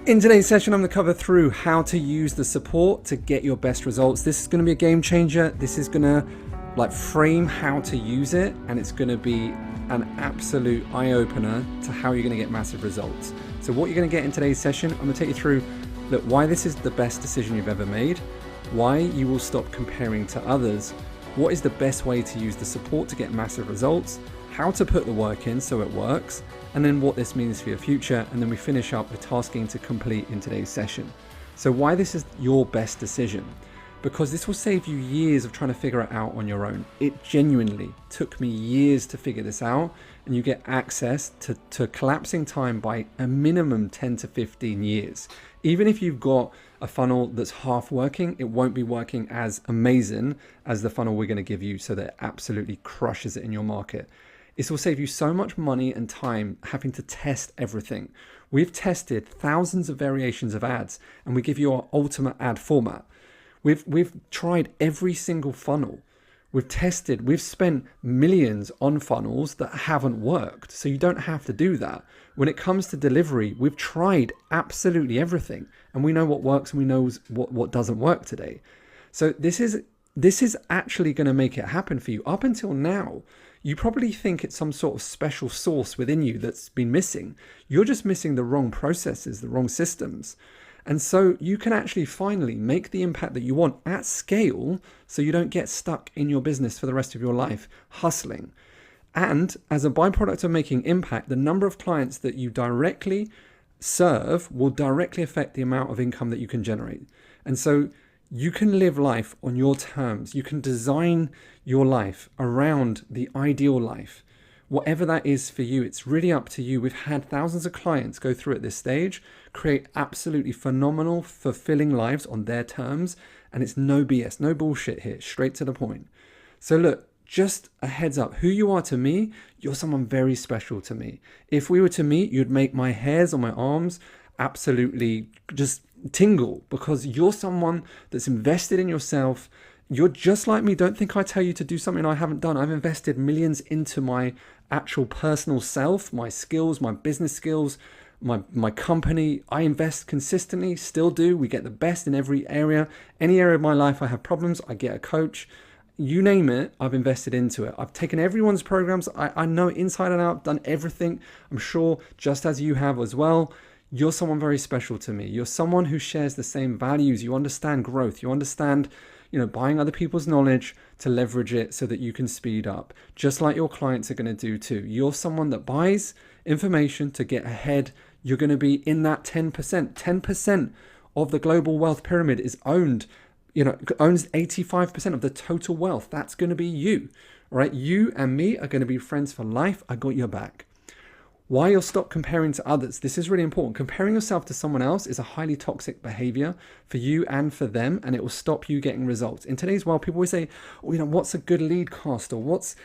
In today's session, I'm going to cover through how to use the support to get your best results. This is going to be a game changer. This is going to frame how to use it, and it's going to be an absolute eye-opener to how you're going to get massive results. So what you're going to get in today's session, I'm going to take you through why this is the best decision you've ever made, why you will stop comparing to others, what is the best way to use the support to get massive results, how to put the work in so it works, and then what this means for your future. And then we finish up with tasking to complete in today's session. So why this is your best decision? Because this will save you years of trying to figure it out on your own. It genuinely took me years to figure this out, and you get access to collapsing time by a minimum 10 to 15 years. Even if you've got a funnel that's half working, it won't be working as amazing as the funnel we're going to give you so that it absolutely crushes it in your market. This will save you so much money and time having to test everything. We've tested thousands of variations of ads, and we give you our ultimate ad format. We've tried every single funnel. We've tested, we've spent millions on funnels that haven't worked. So you don't have to do that. When it comes to delivery, we've tried absolutely everything, and we know what works and we know what doesn't work today. So this is actually going to make it happen for you. Up until now, you probably think it's some sort of special sauce within you that's been missing. You're just missing the wrong processes, the wrong systems. And so you can actually finally make the impact that you want at scale, so you don't get stuck in your business for the rest of your life hustling. And as a byproduct of making impact, the number of clients that you directly serve will directly affect the amount of income that you can generate. And so you can live life on your terms. You can design your life around the ideal life. Whatever that is for you, it's really up to you. We've had thousands of clients go through at this stage, create absolutely phenomenal, fulfilling lives on their terms. And it's no BS, no bullshit here, straight to the point. So look, just a heads up, who you are to me, you're someone very special to me. If we were to meet, you'd make my hairs on my arms absolutely just tingle, because you're someone that's invested in yourself. You're just like me. Don't think I tell you to do something I haven't done. I've invested millions into my actual personal self, my skills, my business skills, my company. I invest consistently, still do. We get the best in every area. Any area of my life I have problems, I get a coach. You name it, I've invested into it. I've taken everyone's programs. I know inside and out, done everything. I'm sure just as you have as well. You're someone very special to me. You're someone who shares the same values. You understand growth. You understand, buying other people's knowledge to leverage it so that you can speed up, just like your clients are going to do too. You're someone that buys information to get ahead. You're going to be in that 10%. 10% of the global wealth pyramid is owns 85% of the total wealth. That's going to be you, all right? You and me are going to be friends for life. I got your back. Why you'll stop comparing to others. This is really important. Comparing yourself to someone else is a highly toxic behavior for you and for them, and it will stop you getting results. In today's world, people always say, what's a good lead cost, or what's,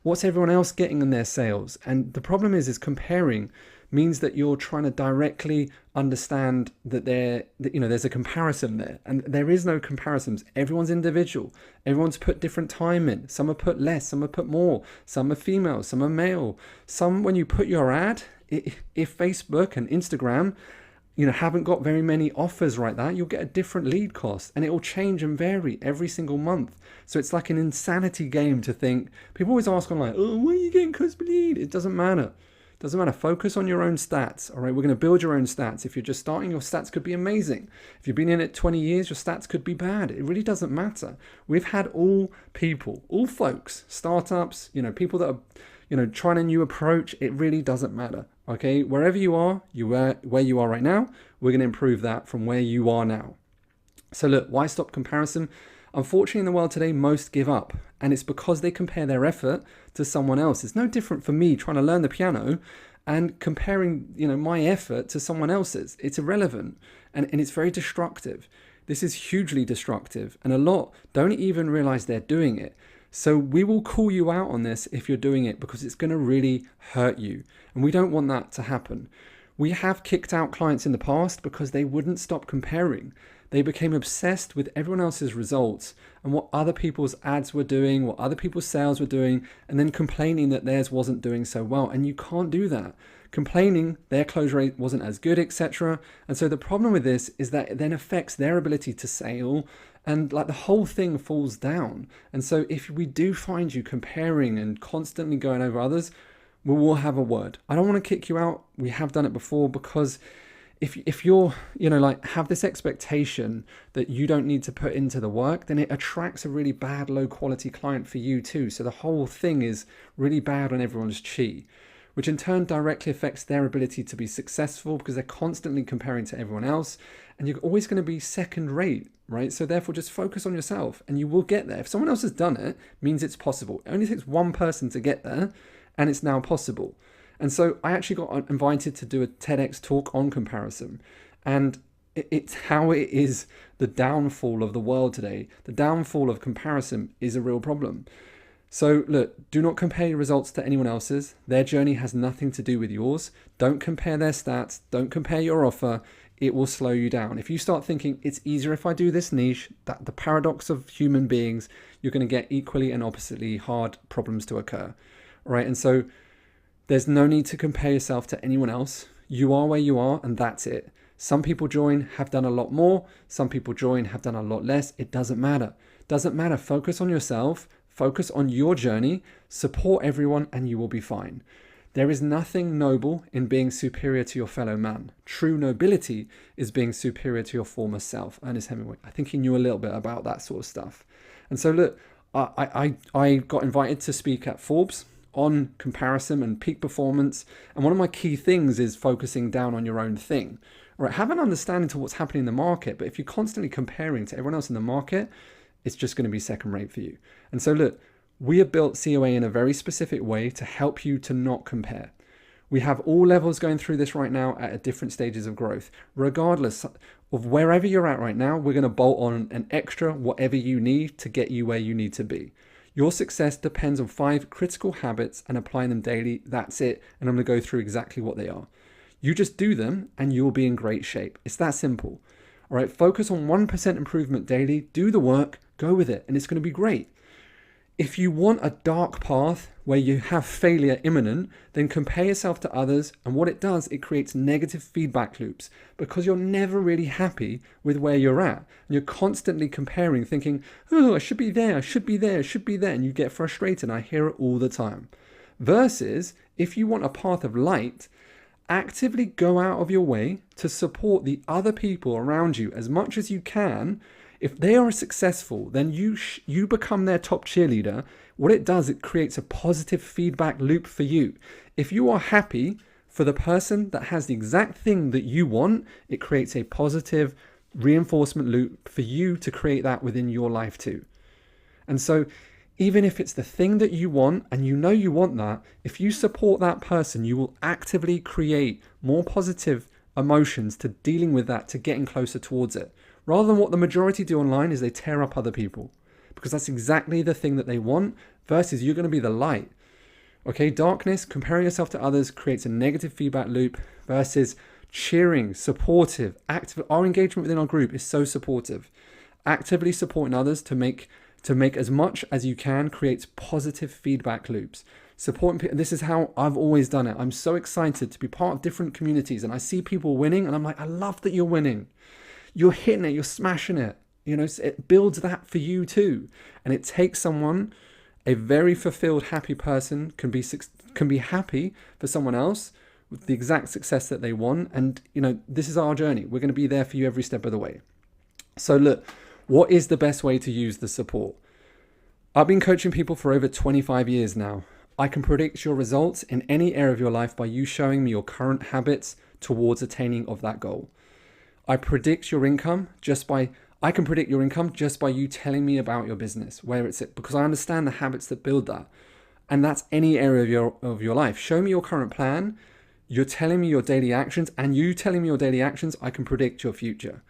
what's everyone else getting in their sales? And the problem is comparing means that you're trying to directly understand that there's a comparison there, and there is no comparisons. Everyone's individual. Everyone's put different time in. Some have put less, some have put more. Some are female, some are male. Some, when you put your ad, if Facebook and Instagram haven't got very many offers like that, you'll get a different lead cost, and it will change and vary every single month. So it's like an insanity game to think. People always ask online, what are you getting cost per lead? It doesn't matter. Doesn't matter. Focus on your own stats. All right. We're going to build your own stats. If you're just starting, your stats could be amazing. If you've been in it 20 years, your stats could be bad. It really doesn't matter. We've had all people, all folks, startups, people that are, trying a new approach. It really doesn't matter. Okay. Wherever you are, where you are right now, we're going to improve that from where you are now. So look, why stop comparison? Unfortunately, in the world today, most give up, and it's because they compare their effort to someone else. It's no different for me trying to learn the piano and comparing, my effort to someone else's. It's irrelevant, and it's very destructive. This is hugely destructive, and a lot don't even realize they're doing it. So we will call you out on this if you're doing it, because it's going to really hurt you, and we don't want that to happen. We have kicked out clients in the past because they wouldn't stop comparing. They became obsessed with everyone else's results and what other people's ads were doing, what other people's sales were doing, and then complaining that theirs wasn't doing so well. And you can't do that. Complaining their close rate wasn't as good, etc. And so the problem with this is that it then affects their ability to sell, and like the whole thing falls down. And so if we do find you comparing and constantly going over others, we will have a word. I don't want to kick you out. We have done it before, because if you're, like have this expectation that you don't need to put into the work, then it attracts a really bad, low quality client for you too. So the whole thing is really bad on everyone's chi, which in turn directly affects their ability to be successful, because they're constantly comparing to everyone else, and you're always going to be second rate, right? So therefore just focus on yourself and you will get there. If someone else has done it, it means it's possible. It only takes one person to get there, and it's now possible. And so I actually got invited to do a TEDx talk on comparison, and it's how it is the downfall of the world today. The downfall of comparison is a real problem. So look, do not compare your results to anyone else's. Their journey has nothing to do with yours. Don't compare their stats. Don't compare your offer. It will slow you down. If you start thinking it's easier if I do this niche, that the paradox of human beings, you're going to get equally and oppositely hard problems to occur. All right. And so there's no need to compare yourself to anyone else. You are where you are, and that's it. Some people join, have done a lot more. Some people join, have done a lot less. It doesn't matter. Doesn't matter. Focus on yourself. Focus on your journey. Support everyone, and you will be fine. There is nothing noble in being superior to your fellow man. True nobility is being superior to your former self. Ernest Hemingway. I think he knew a little bit about that sort of stuff. And so look, I got invited to speak at Forbes on comparison and peak performance. And one of my key things is focusing down on your own thing. All right, have an understanding to what's happening in the market. But if you're constantly comparing to everyone else in the market, it's just going to be second rate for you. And so look, we have built COA in a very specific way to help you to not compare. We have all levels going through this right now at different stages of growth. Regardless of wherever you're at right now, we're going to bolt on an extra whatever you need to get you where you need to be. Your success depends on 5 critical habits and applying them daily. That's it. And I'm going to go through exactly what they are. You just do them and you'll be in great shape. It's that simple. All right. Focus on 1% improvement daily. Do the work, go with it, and it's going to be great. If you want a dark path where you have failure imminent, then compare yourself to others. And what it does, it creates negative feedback loops, because you're never really happy with where you're at. And you're constantly comparing, thinking, oh, I should be there, I should be there, I should be there. And you get frustrated. And I hear it all the time. Versus if you want a path of light, actively go out of your way to support the other people around you as much as you can. If they are successful, then you become their top cheerleader. What it does, it creates a positive feedback loop for you. If you are happy for the person that has the exact thing that you want, it creates a positive reinforcement loop for you to create that within your life too. And so even if it's the thing that you want and you know you want that, if you support that person, you will actively create more positive emotions to dealing with that, to getting closer towards it. Rather than what the majority do online is they tear up other people, because that's exactly the thing that they want, versus you're going to be the light. Okay, darkness, comparing yourself to others creates a negative feedback loop, versus cheering, supportive, active. Our engagement within our group is so supportive. Actively supporting others to make as much as you can creates positive feedback loops. Supporting people, this is how I've always done it. I'm so excited to be part of different communities, and I see people winning and I'm like, I love that you're winning. You're hitting it, you're smashing it. It builds that for you too. And it takes someone, a very fulfilled, happy person can be happy for someone else with the exact success that they want. And, this is our journey. We're going to be there for you every step of the way. So look, what is the best way to use the support? I've been coaching people for over 25 years now. I can predict your results in any area of your life by you showing me your current habits towards attaining of that goal. I can predict your income just by you telling me about your business, where it's at, because I understand the habits that build that. And that's any area of your life. Show me your current plan. You're telling me your daily actions, and you telling me your daily actions, I can predict your future.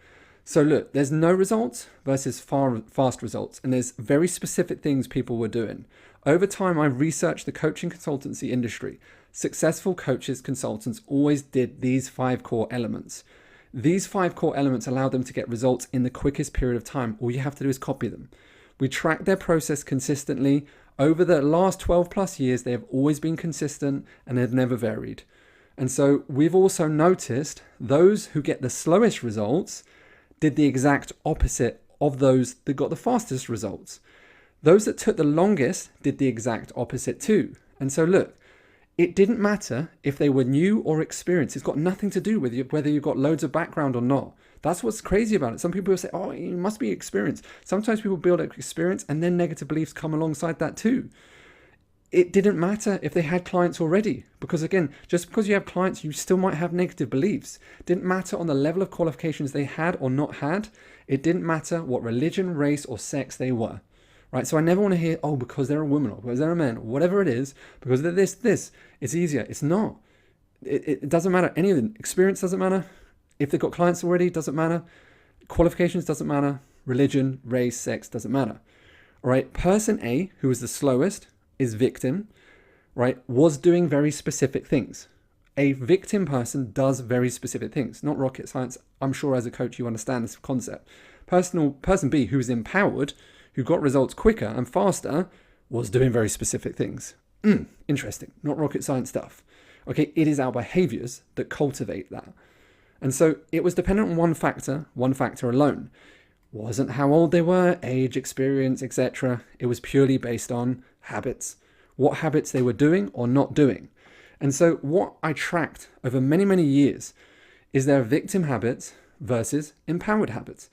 So look, there's no results versus fast results. And there's very specific things people were doing. Over time, I researched the coaching consultancy industry. Successful coaches, consultants always did these 5 core elements. These 5 core elements allow them to get results in the quickest period of time. All you have to do is copy them. We track their process consistently. Over the last 12 plus years, they have always been consistent and have never varied. And so we've also noticed those who get the slowest results did the exact opposite of those that got the fastest results. Those that took the longest did the exact opposite too. And so look, it didn't matter if they were new or experienced. It's got nothing to do with whether you've got loads of background or not. That's what's crazy about it. Some people will say, oh, you must be experienced. Sometimes people build up experience and then negative beliefs come alongside that too. It didn't matter if they had clients already, because again, just because you have clients, you still might have negative beliefs. It didn't matter on the level of qualifications they had or not had. It didn't matter what religion, race, or sex they were. Right? So I never want to hear, oh, because they're a woman or because they're a man, or whatever it is, because they're this, it's easier. It's not. It doesn't matter. Any of the experience doesn't matter. If they've got clients already, doesn't matter. Qualifications doesn't matter. Religion, race, sex doesn't matter. All right. Person A, who was the slowest, is victim, right? Was doing very specific things. A victim person does very specific things, not rocket science. I'm sure as a coach, you understand this concept. Person B, who is empowered, who got results quicker and faster, was doing very specific things. Interesting, not rocket science stuff. Okay, it is our behaviors that cultivate that. And so it was dependent on one factor alone. Wasn't how old they were, age, experience, etc. It was purely based on habits, what habits they were doing or not doing. And so what I tracked over many, many years is their victim habits versus empowered habits.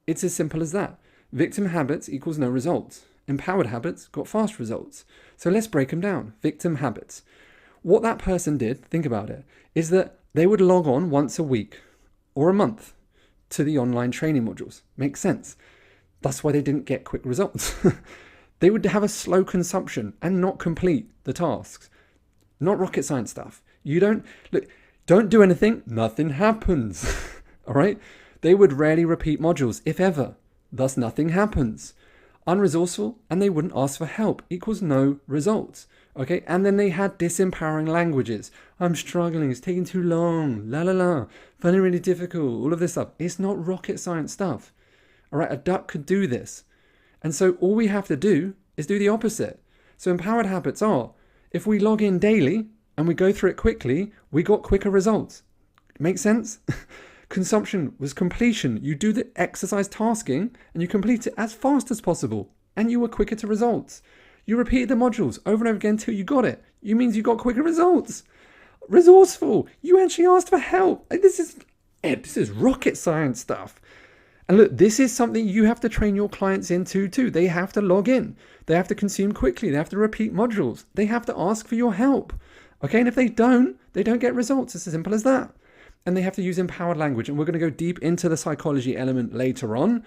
It's as simple as that. Victim habits equals no results. Empowered habits got fast results. So let's break them down. Victim habits. What that person did, think about it, is that they would log on once a week or a month to the online training modules. Makes sense. That's why they didn't get quick results. They would have a slow consumption and not complete the tasks. Not rocket science stuff. Don't do anything, nothing happens. All right? They would rarely repeat modules, if ever. Thus, nothing happens. Unresourceful, and they wouldn't ask for help, equals no results. Okay? And then they had disempowering languages. I'm struggling, it's taking too long, la la la, finding it really difficult, all of this stuff. It's not rocket science stuff. All right? A duck could do this. And so all we have to do is do the opposite. So empowered habits are, if we log in daily and we go through it quickly, we got quicker results. Make sense? Consumption was completion. You do the exercise tasking and you complete it as fast as possible and you were quicker to results. You repeated the modules over and over again until you got it. You means you got quicker results. Resourceful. You actually asked for help. This is rocket science stuff. And look, this is something you have to train your clients into too. They have to log in. They have to consume quickly. They have to repeat modules. They have to ask for your help. Okay, and if they don't get results. It's as simple as that. And they have to use empowered language. And we're going to go deep into the psychology element later on.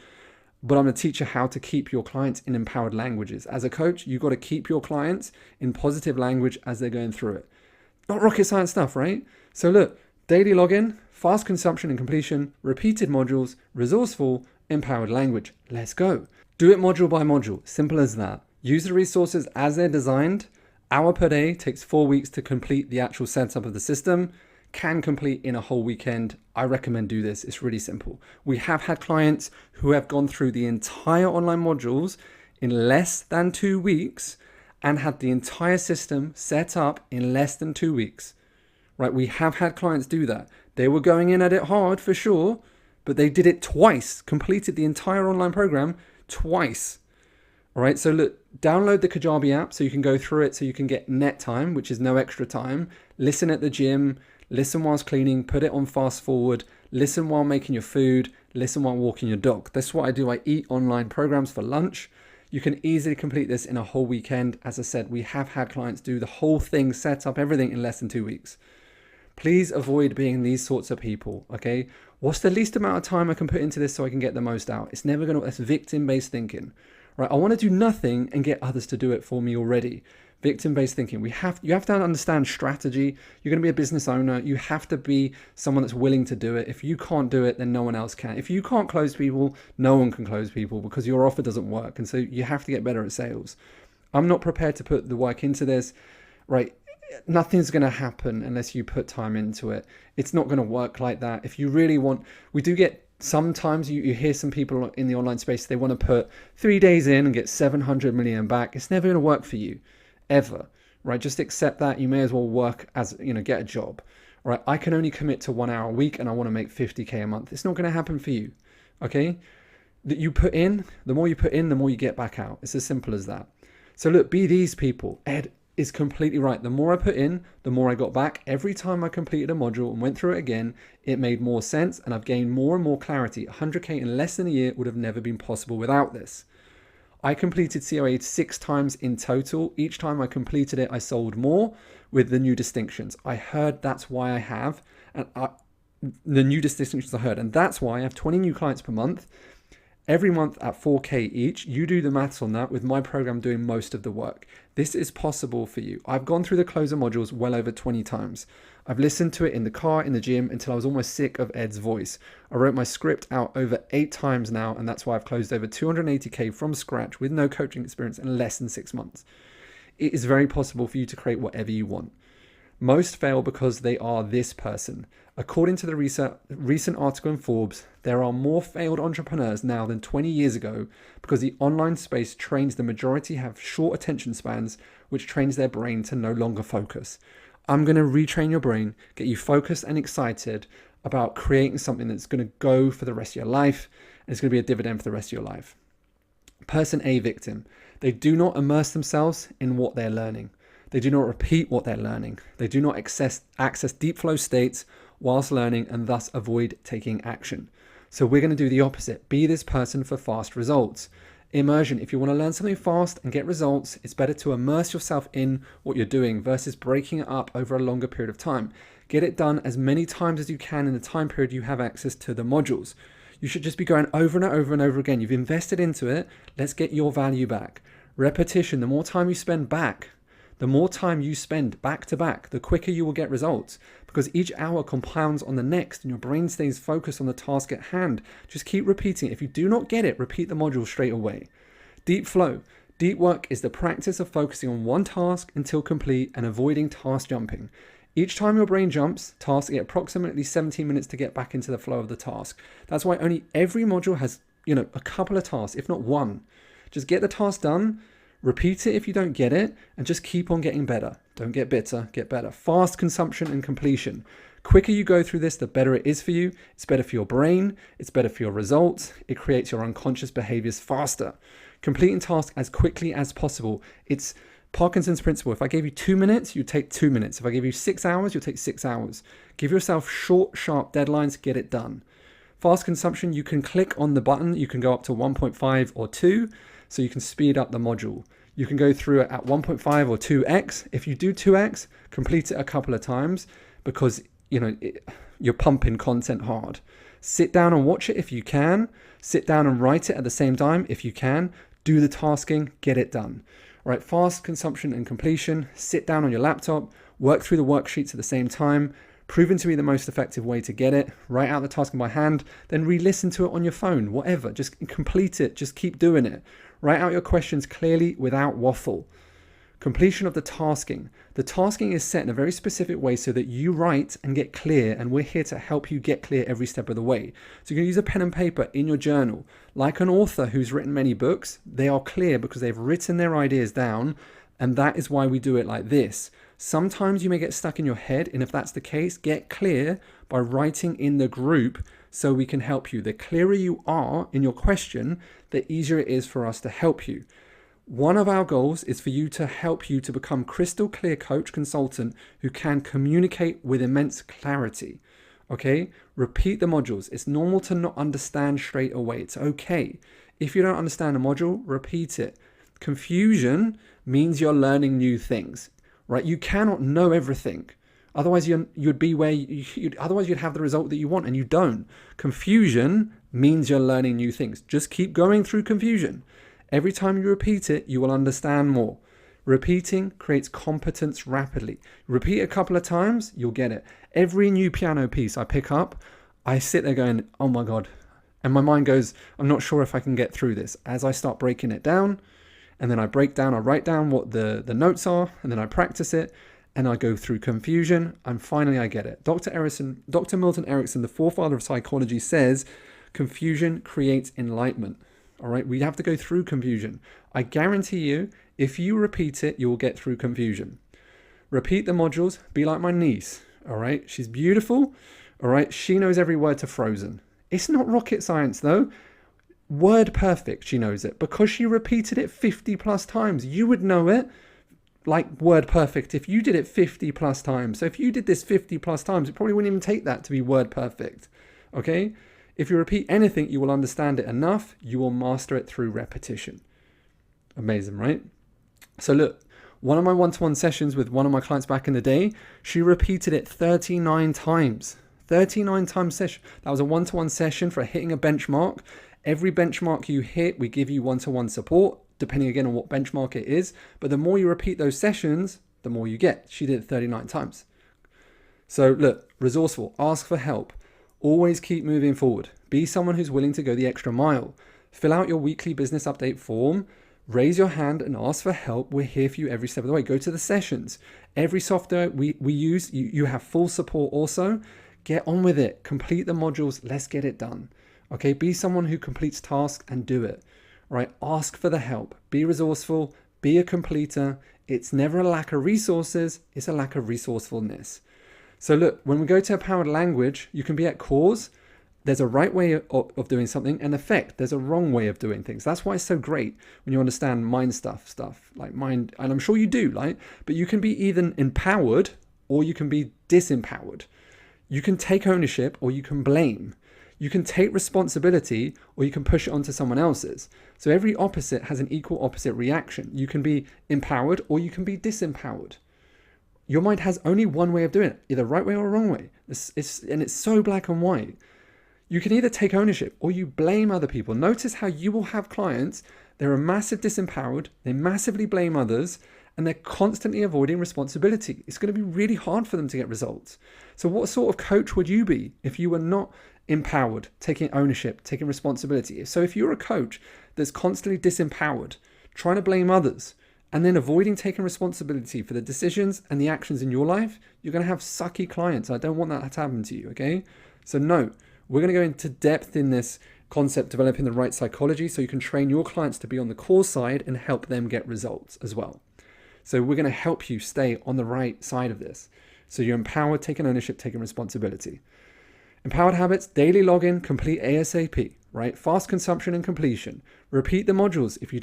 But I'm going to teach you how to keep your clients in empowered languages. As a coach, you've got to keep your clients in positive language as they're going through it. Not rocket science stuff, right? So look, daily login, fast consumption and completion, repeated modules, resourceful, empowered language. Let's go. Do it module by module. Simple as that. Use the resources as they're designed. Hour per day takes 4 weeks to complete the actual setup of the system. Can complete in a whole weekend. I recommend do this. It's really simple. We have had clients who have gone through the entire online modules in less than 2 weeks and had the entire system set up in less than 2 weeks. Right? We have had clients do that. They were going in at it hard for sure, but they did it twice, completed the entire online program twice. All right, so look, download the Kajabi app so you can go through it so you can get net time, which is no extra time. Listen at the gym, listen whilst cleaning, put it on fast forward, listen while making your food, listen while walking your dog. That's what I do. I eat online programs for lunch. You can easily complete this in a whole weekend. As I said, we have had clients do the whole thing, set up everything in less than 2 weeks. Please avoid being these sorts of people, okay? What's the least amount of time I can put into this so I can get the most out? It's never going to, that's victim-based thinking, right? I want to do nothing and get others to do it for me already. Victim-based thinking. You have to understand strategy. You're going to be a business owner. You have to be someone that's willing to do it. If you can't do it, then no one else can. If you can't close people, no one can close people because your offer doesn't work. And so you have to get better at sales. I'm not prepared to put the work into this, right? nothing's going to happen unless you put time into it. It's not going to work like that. If you really want, we do get, sometimes you hear some people in the online space, they want to put 3 days in and get 700 million back. It's never going to work for you, ever, right? Just accept that. You may as well work as, get a job, right? I can only commit to 1 hour a week and I want to make 50K a month. It's not going to happen for you, okay? That you put in, the more you put in, the more you get back out. It's as simple as that. So look, be these people. Ed is completely right. The more I put in, the more I got back. Every time I completed a module and went through it again, it made more sense and I've gained more and more clarity. 100K in less than a year would have never been possible without this. I completed COA 6 times in total. Each time I completed it, I sold more with the new distinctions. I heard that's why I have, and the new distinctions I heard, and that's why I have 20 new clients per month. Every month at 4K each. You do the maths on that with my program doing most of the work. This is possible for you. I've gone through the closer modules well over 20 times. I've listened to it in the car, in the gym, until I was almost sick of Ed's voice. I wrote my script out over 8 times now, and that's why I've closed over 280K from scratch with no coaching experience in less than 6 months. It is very possible for you to create whatever you want. Most fail because they are this person. According to the recent article in Forbes, there are more failed entrepreneurs now than 20 years ago because the online space trains the majority have short attention spans, which trains their brain to no longer focus. I'm going to retrain your brain, get you focused and excited about creating something that's going to go for the rest of your life, and it's going to be a dividend for the rest of your life. Person A, victim. They do not immerse themselves in what they're learning. They do not repeat what they're learning. They do not access deep flow states whilst learning and thus avoid taking action. So we're going to do the opposite. Be this person for fast results. Immersion. If you want to learn something fast and get results, it's better to immerse yourself in what you're doing versus breaking it up over a longer period of time. Get it done as many times as you can in the time period you have access to the modules. You should just be going over and over and over again. You've invested into it. Let's get your value back. Repetition. The more time you spend back, the more time you spend back to back, the quicker you will get results, because each hour compounds on the next and your brain stays focused on the task at hand. Just keep repeating. If you do not get it, repeat the module straight away. Deep flow. Deep work is the practice of focusing on one task until complete and avoiding task jumping. Each time your brain jumps, tasks get approximately 17 minutes to get back into the flow of the task. That's why only every module has, a couple of tasks, if not one. Just get the task done. Repeat it if you don't get it, and just keep on getting better. Don't get bitter, get better. Fast consumption and completion. Quicker you go through this, the better it is for you. It's better for your brain. It's better for your results. It creates your unconscious behaviors faster. Completing tasks as quickly as possible. It's Parkinson's principle. If I gave you 2 minutes, you take 2 minutes. If I gave you 6 hours, you'll take 6 hours. Give yourself short, sharp deadlines, get it done. Fast consumption, you can click on the button. You can go up to 1.5 or 2. So you can speed up the module. You can go through it at 1.5 or 2x. If you do 2x, complete it a couple of times because you're pumping content hard. Sit down and watch it if you can. Sit down and write it at the same time if you can. Do the tasking, get it done. All right, fast consumption and completion. Sit down on your laptop, work through the worksheets at the same time. Proven to be the most effective way to get it. Write out the tasking by hand, then re-listen to it on your phone, whatever. Just complete it, just keep doing it. Write out your questions clearly without waffle. Completion of the tasking. The tasking is set in a very specific way so that you write and get clear, and we're here to help you get clear every step of the way. So you can use a pen and paper in your journal. Like an author who's written many books, they are clear because they've written their ideas down, and that is why we do it like this. Sometimes you may get stuck in your head, and if that's the case, get clear by writing in the group so we can help you. The clearer you are in your question, the easier it is for us to help you. One of our goals is for you to help you to become crystal clear coach consultant who can communicate with immense clarity. Okay? Repeat the modules. It's normal to not understand straight away. It's okay. If you don't understand a module, repeat it. Confusion means you're learning new things, right? You cannot know everything. Otherwise, you'd be where otherwise you'd have the result that you want, and you don't. Confusion means you're learning new things. Just keep going through confusion. Every time you repeat it, you will understand more. Repeating creates competence rapidly. Repeat a couple of times, you'll get it. Every new piano piece I pick up, I sit there going, oh my God. And my mind goes, I'm not sure if I can get through this. As I start breaking it down, and then I write down what the notes are, and then I practice it. and I go through confusion, and finally I get it. Dr. Milton Erickson, the forefather of psychology, says confusion creates enlightenment. All right, we have to go through confusion. I guarantee you, if you repeat it, you will get through confusion. Repeat the modules, be like my niece. All right, she's beautiful. All right, she knows every word to Frozen. It's not rocket science though. Word perfect, she knows it because she repeated it 50 plus times. You would know it like word perfect if you did it 50 plus times. So if you did this 50 plus times, it probably wouldn't even take that to be word perfect. Okay? If you repeat anything, you will understand it enough. You will master it through repetition. Amazing, right? So look, one of my one-to-one sessions with one of my clients back in the day, she repeated it 39 times. 39 times session. That was a one-to-one session for hitting a benchmark. Every benchmark you hit, we give you one-to-one support, depending again on what benchmark it is. But the more you repeat those sessions, the more you get. She did it 39 times. So look, resourceful, ask for help. Always keep moving forward. Be someone who's willing to go the extra mile. Fill out your weekly business update form. Raise your hand and ask for help. We're here for you every step of the way. Go to the sessions. Every software we use, you have full support also. Get on with it. Complete the modules. Let's get it done. Okay, be someone who completes tasks and do it. All right, ask for the help. Be resourceful. Be a completer. It's never a lack of resources. It's a lack of resourcefulness. So look, when we go to empowered language, you can be at cause. There's a right way of doing something, and effect. There's a wrong way of doing things. That's why it's so great when you understand mind stuff like mind, and I'm sure you do, right? But you can be either empowered or you can be disempowered. You can take ownership or you can blame. You can take responsibility or you can push it onto someone else's. So every opposite has an equal opposite reaction. You can be empowered or you can be disempowered. Your mind has only one way of doing it, either right way or wrong way. And it's so black and white. You can either take ownership or you blame other people. Notice how you will have clients, they're a massive disempowered, they massively blame others, and they're constantly avoiding responsibility. It's going to be really hard for them to get results. So what sort of coach would you be if you were not empowered, taking ownership, taking responsibility? So if you're a coach that's constantly disempowered, trying to blame others, and then avoiding taking responsibility for the decisions and the actions in your life, you're going to have sucky clients. I don't want that to happen to you, okay? So no, we're going to go into depth in this concept, developing the right psychology, so you can train your clients to be on the core side and help them get results as well. So we're going to help you stay on the right side of this. So you're empowered, taking ownership, taking responsibility. Empowered habits, daily login, complete ASAP, right? Fast consumption and completion. Repeat the modules. If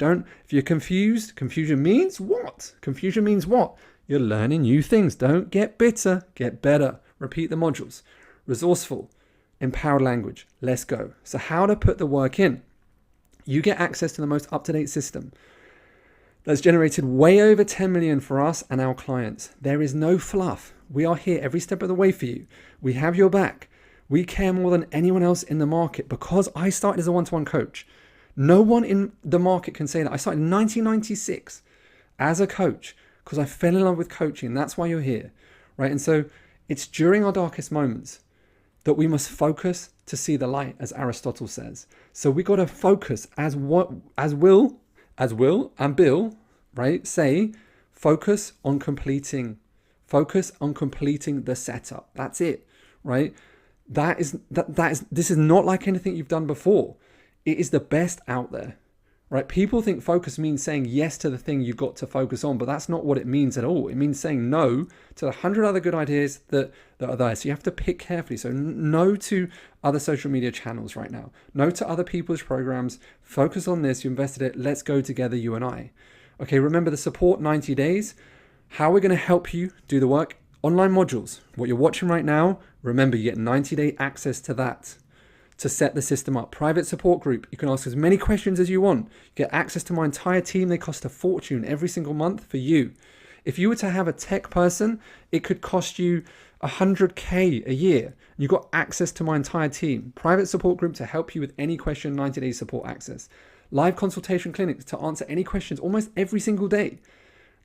you're confused, confusion means what? Confusion means what? You're learning new things. Don't get bitter, get better. Repeat the modules. Resourceful, empowered language. Let's go. So how to put the work in? You get access to the most up-to-date system that's generated way over 10 million for us and our clients. There is no fluff. We are here every step of the way for you. We have your back. We care more than anyone else in the market because I started as a one-to-one coach. No one in the market can say that. I started in 1996 as a coach because I fell in love with coaching. That's why you're here, right? And so it's during our darkest moments that we must focus to see the light, as Aristotle says. So we got to focus as Will and Bill, right, say, focus on completing the setup. That's it, right? This is not like anything you've done before. It is the best out there, right? People think focus means saying yes to the thing you've got to focus on, but that's not what it means at all. It means saying no to the 100 other good ideas that are there. So you have to pick carefully. So no to other social media channels right now. No to other people's programs. Focus on this. You invested it. Let's go together, you and I. Okay, remember the support 90 days. How we're going to help you do the work. Online modules. What you're watching right now, remember you get 90-day access to that to set the system up. Private support group. You can ask as many questions as you want. You get access to my entire team. They cost a fortune every single month for you. If you were to have a tech person, it could cost you $100K a year. You got access to my entire team. Private support group to help you with any question, 90-day support access. Live consultation clinics to answer any questions almost every single day.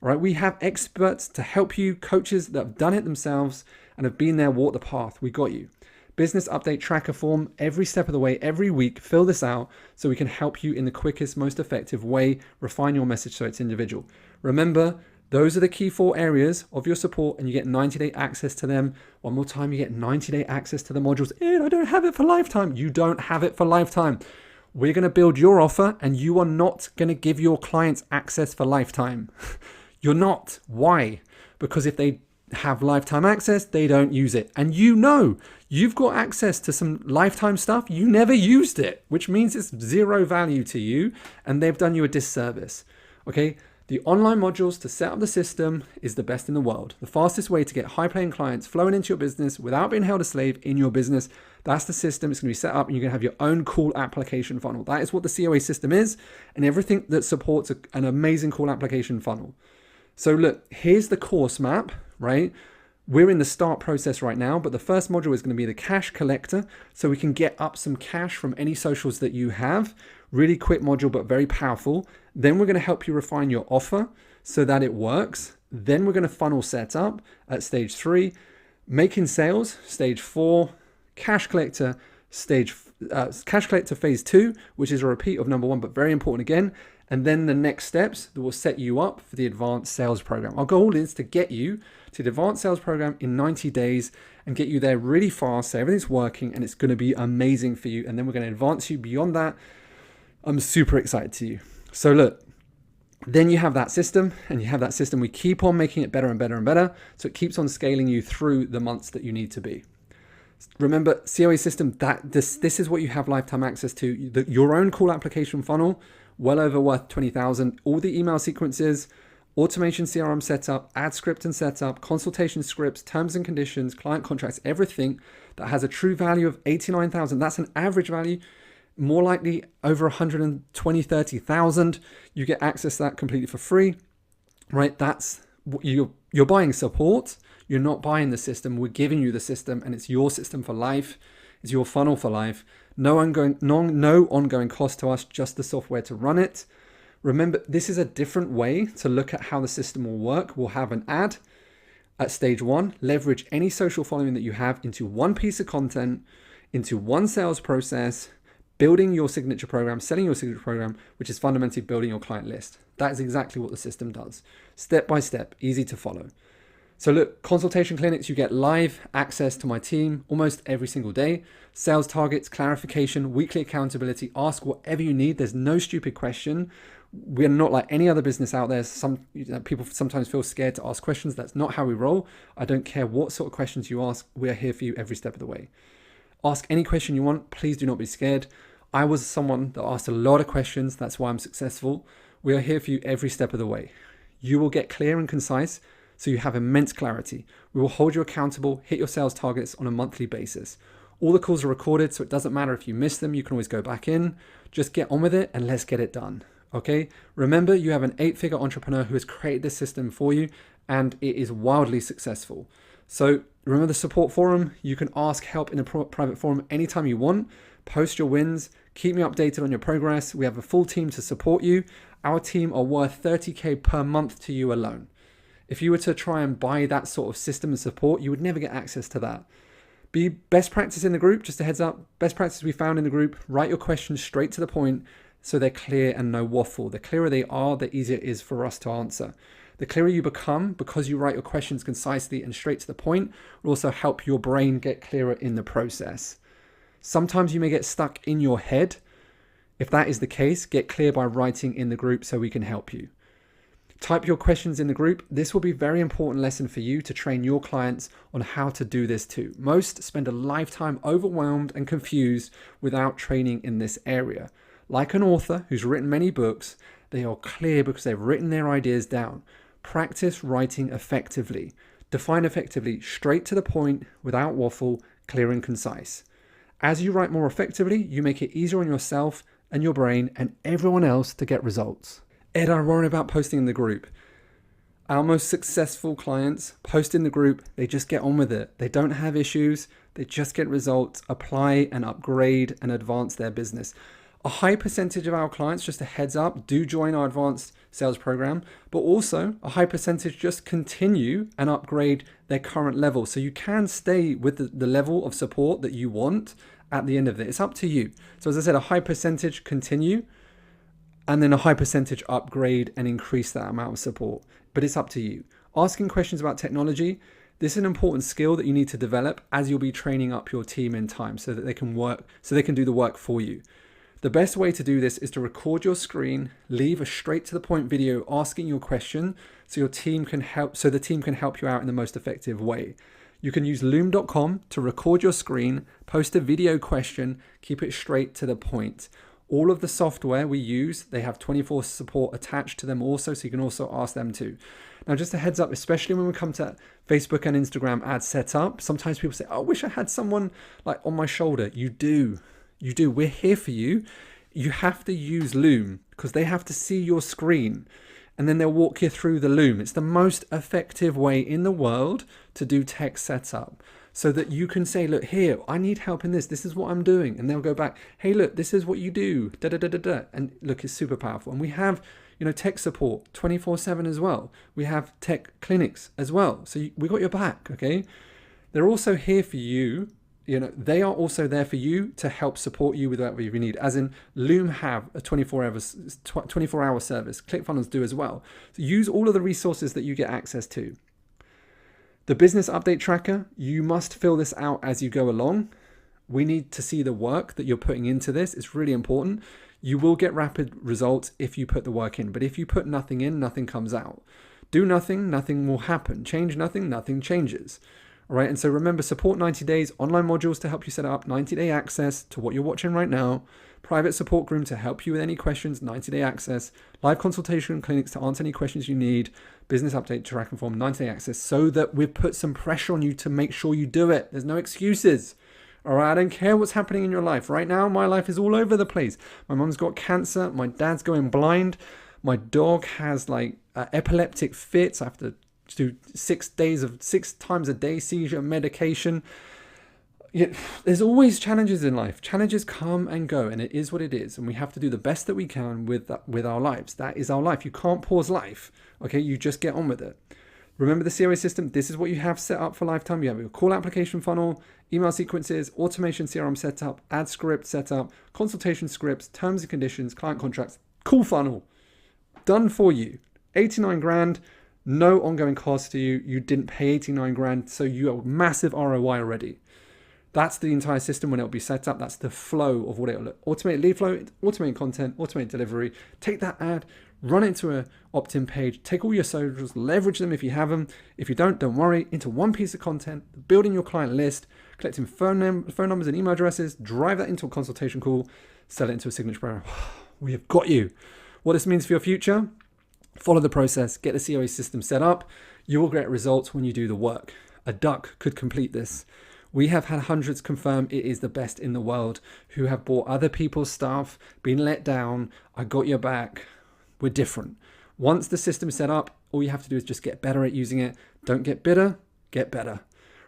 All right, we have experts to help you, coaches that have done it themselves and have been there, walk the path. We got you. Business update tracker form every step of the way, every week. Fill this out so we can help you in the quickest, most effective way. Refine your message so it's individual. Remember, Those are the key 4 areas of your support, and you get 90-day access to them. One more time, you get 90-day access to the modules. I don't have it for lifetime. You don't have it for lifetime. We're going to build your offer, and you are not going to give your clients access for lifetime. You're not. Why? Because if they have lifetime access, they don't use it. And you've got access to some lifetime stuff. You never used it, which means it's zero value to you, and they've done you a disservice. Okay? The online modules to set up the system is the best in the world. The fastest way to get high-paying clients flowing into your business without being held a slave in your business. That's the system. It's going to be set up, and you're going to have your own cool application funnel. That is what the COA system is, and everything that supports an amazing cool application funnel. So look, here's the course map, right? We're in the start process right now, but the first module is going to be the cash collector, so we can get up some cash from any socials that you have. Really quick module, but very powerful. Then we're going to help you refine your offer so that it works. Then we're going to funnel set up at stage 3, making sales, stage 4, cash collector, cash collector phase 2, which is a repeat of number 1, but very important again. And then the next steps that will set you up for the advanced sales program. Our goal is to get you to the advanced sales program in 90 days and get you there really fast so everything's working and it's going to be amazing for you. And then we're going to advance you beyond that. I'm super excited to you. So look, then you have that system, and you have that system. We keep on making it better and better and better. So it keeps on scaling you through the months that you need to be. Remember, COA system, this is what you have lifetime access to. Your own cool application funnel, well over worth 20,000. All the email sequences, automation CRM setup, ad script and setup, consultation scripts, terms and conditions, client contracts, everything that has a true value of 89,000. That's an average value. More likely over 120, 30,000. You get access to that completely for free, right? That's what you're buying support. You're not buying the system. We're giving you the system, and it's your system for life. It's your funnel for life. No ongoing cost to us, just the software to run it. Remember, this is a different way to look at how the system will work. We'll have an ad at stage 1, leverage any social following that you have into one piece of content, into one sales process, building your signature program, selling your signature program, which is fundamentally building your client list. That is exactly what the system does. Step by step, easy to follow. So look, consultation clinics, you get live access to my team almost every single day. Sales targets, clarification, weekly accountability, ask whatever you need. There's no stupid question. We're not like any other business out there. People sometimes feel scared to ask questions. That's not how we roll. I don't care what sort of questions you ask. We're here for you every step of the way. Ask any question you want. Please do not be scared. I was someone that asked a lot of questions. That's why I'm successful. We are here for you every step of the way. You will get clear and concise, so you have immense clarity. We will hold you accountable, hit your sales targets on a monthly basis. All the calls are recorded, so it doesn't matter if you miss them. You can always go back in. Just get on with it and let's get it done. Okay? Remember, you have an 8-figure entrepreneur who has created this system for you, and it is wildly successful. So remember the support forum. You can ask help in a private forum anytime you want. Post your wins. Keep me updated on your progress. We have a full team to support you. Our team are worth 30K per month to you alone. If you were to try and buy that sort of system and support, you would never get access to that. Be best practice in the group, just a heads up. Best practice we found in the group, write your questions straight to the point so they're clear and no waffle. The clearer they are, the easier it is for us to answer. The clearer you become because you write your questions concisely and straight to the point will also help your brain get clearer in the process. Sometimes you may get stuck in your head. If that is the case, get clear by writing in the group so we can help you. Type your questions in the group. This will be a very important lesson for you to train your clients on how to do this too. Most spend a lifetime overwhelmed and confused without training in this area. Like an author who's written many books, they are clear because they've written their ideas down. Practice writing effectively. Define effectively, straight to the point, without waffle, clear and concise. As you write more effectively, you make it easier on yourself and your brain and everyone else to get results. Ed, I worry about posting in the group. Our most successful clients post in the group. They just get on with it. They don't have issues. They just get results, apply and upgrade and advance their business. A high percentage of our clients, just a heads up, do join our advanced sales program, but also a high percentage just continue and upgrade their current level. So you can stay with the level of support that you want at the end of it. It's up to you. So as I said, a high percentage continue and then a high percentage upgrade and increase that amount of support. But it's up to you. Asking questions about technology, this is an important skill that you need to develop as you'll be training up your team in time so that they can do the work for you. The best way to do this is to record your screen, leave a straight to the point video asking your question so the team can help you out in the most effective way. You can use loom.com to record your screen, post a video question, keep it straight to the point. All of the software we use, they have 24 support attached to them also, so you can also ask them too. Now, just a heads up, especially when we come to Facebook and Instagram ad setup, sometimes people say, oh, I wish I had someone like on my shoulder. You do. We're here for you. You have to use Loom because they have to see your screen and then they'll walk you through the Loom. It's the most effective way in the world to do tech setup so that you can say, look, here, I need help in this. This is what I'm doing. And they'll go back, hey, look, this is what you do. Da, da, da, da, da. And look, it's super powerful. And we have, tech support 24/7 as well. We have tech clinics as well. So we got your back, okay? They're also here for you. They are also there for you to help support you with whatever you need. As in, Loom have a 24-hour service. ClickFunnels do as well. So use all of the resources that you get access to. The business update tracker, you must fill this out as you go along. We need to see the work that you're putting into this. It's really important. You will get rapid results if you put the work in. But if you put nothing in, nothing comes out. Do nothing, nothing will happen. Change nothing, nothing changes. All right, and so remember, support 90 days, online modules to help you set up, 90-day access to what you're watching right now, private support room to help you with any questions, 90-day access, live consultation clinics to answer any questions you need, business update tracking form, 90-day access, so that we've put some pressure on you to make sure you do it. There's no excuses. All right, I don't care what's happening in your life. Right now, my life is all over the place. My mom's got cancer, my dad's going blind, my dog has epileptic fits. I have to do 6 times a day seizure medication. There's always challenges in life. Challenges come and go, and it is what it is. And we have to do the best that we can with our lives. That is our life. You can't pause life. Okay, you just get on with it. Remember the CRM system. This is what you have set up for lifetime. You have your call application funnel, email sequences, automation CRM setup, ad script setup, consultation scripts, terms and conditions, client contracts. Cool funnel. Done for you. 89 grand. No ongoing cost to you. You didn't pay 89 grand, so you have massive ROI already. That's the entire system when it'll be set up. That's the flow of what it'll look. Automate lead flow, automate content, automate delivery. Take that ad, run it into an opt-in page, take all your socials, leverage them if you have them. If you don't worry, into one piece of content, building your client list, collecting phone numbers and email addresses, drive that into a consultation call, sell it into a signature program. We have got you. What this means for your future? Follow the process, get the COA system set up. You will get results when you do the work. A duck could complete this. We have had hundreds confirm it is the best in the world who have bought other people's stuff, been let down. I got your back. We're different. Once the system is set up, all you have to do is just get better at using it. Don't get bitter, get better.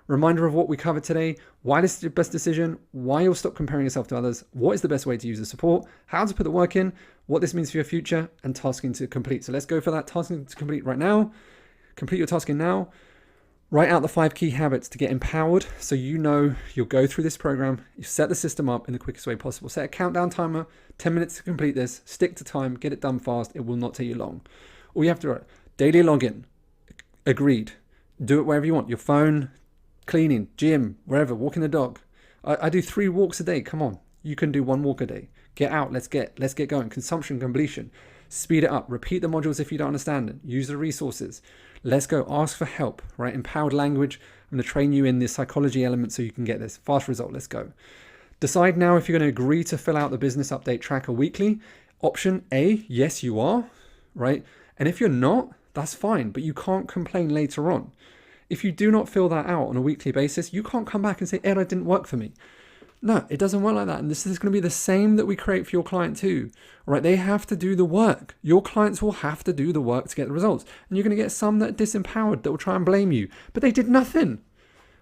Reminder of what we covered today, why this is your best decision, why you'll stop comparing yourself to others, what is the best way to use the support, how to put the work in, what this means for your future, and tasking to complete. So let's go for that tasking to complete right now. Complete your tasking now. Write out the 5 key habits to get empowered so you'll go through this program. You set the system up in the quickest way possible. Set a countdown timer, 10 minutes to complete this. Stick to time, get it done fast. It will not take you long. All you have to write, daily login. Agreed. Do it wherever you want. Your phone, cleaning, gym, wherever, walking the dog. I do 3 walks a day. Come on. You can do 1 walk a day. Get out. Let's get going. Consumption, completion. Speed it up. Repeat the modules if you don't understand it. Use the resources. Let's go. Ask for help, right? Empowered language. I'm going to train you in the psychology element so you can get this. Fast result. Let's go. Decide now if you're going to agree to fill out the business update tracker weekly. Option A, yes, you are, right? And if you're not, that's fine, but you can't complain later on. If you do not fill that out on a weekly basis, you can't come back and say, Ed, it didn't work for me. No, it doesn't work like that. And this is going to be the same that we create for your client too. All right, they have to do the work. Your clients will have to do the work to get the results. And you're going to get some that are disempowered that will try and blame you, but they did nothing.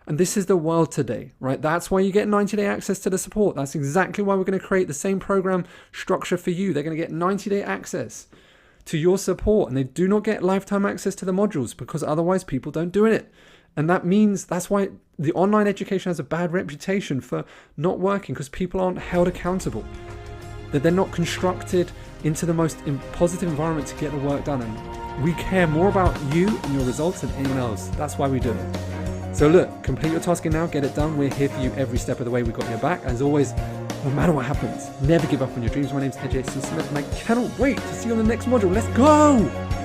And this is the world today, right? That's why you get 90-day access to the support. That's exactly why we're going to create the same program structure for you. They're going to get 90-day access to your support, and they do not get lifetime access to the modules because otherwise people don't do it. And that means that's why the online education has a bad reputation for not working, because people aren't held accountable. That they're not constructed into the most positive environment to get the work done. And we care more about you and your results than anyone else. That's why we do it. So look, complete your tasking now, get it done. We're here for you every step of the way. We've got your back. As always, no matter what happens, never give up on your dreams. My name's Ed Jason Smith, and I cannot wait to see you on the next module. Let's go!